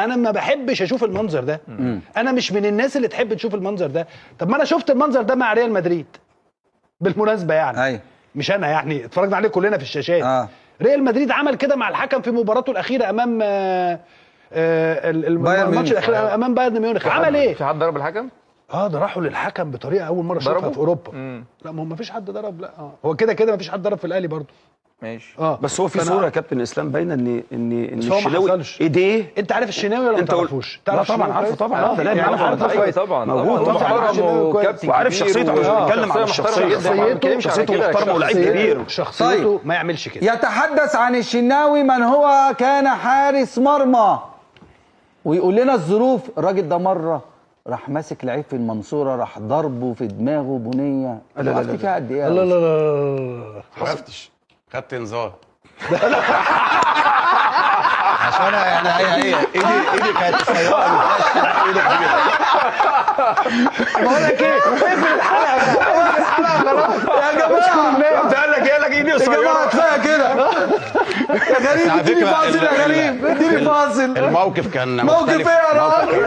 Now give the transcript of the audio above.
انا ما بحبش اشوف المنظر ده. انا مش من الناس اللي تحب تشوف المنظر ده. طب ما انا شفت المنظر ده مع ريال مدريد بالمناسبه يعني. ايوه مش انا يعني، اتفرجنا عليه كلنا في الشاشات. ريال مدريد عمل كده مع الحكم في مباراته الاخيره امام الماتش الاخير امام بايرن ميونخ. عمل ايه؟ في حد ضرب الحكم؟ ده راحوا للحكم بطريقه اول مره اشوفها في اوروبا. لا ما فيش حد ضرب. لا هو كده ما فيش حد ضرب في الاهلي برضه. ماشي. بس هو في صوره يا كابتن اسلام باينه ان الشناوي ايديه. انت عارف الشناوي ولا ما تعرفوش؟ لا طبعا عارفه طبعا. يعني عارفه كويس طبعا موجود طبعا وعارف شخصيته. بنتكلم عن شخصيته محترمه ولاعيب كبير. شخصيته ما يعملش كده. يتحدث عن الشناوي من هو كان حارس مرمى ويقول لنا الظروف. الراجل ده مره راح ماسك لعيب في المنصوره راح ضربه في دماغه بنيه. وقفت فيها قد ايه؟ لا لا لا ما وقفتش، خدت انذار. عشان يعني هي ايدي كانت صغيره. بقول لك ايه؟ اقفل الحلقه خلاص يا جماعه. انت قال لك ايدي صغيره يا جماعه كفايه كده. يا غريب اديني فاصل يا غريب اديني فاصل. الموقف كان موقف ايه يا راجل؟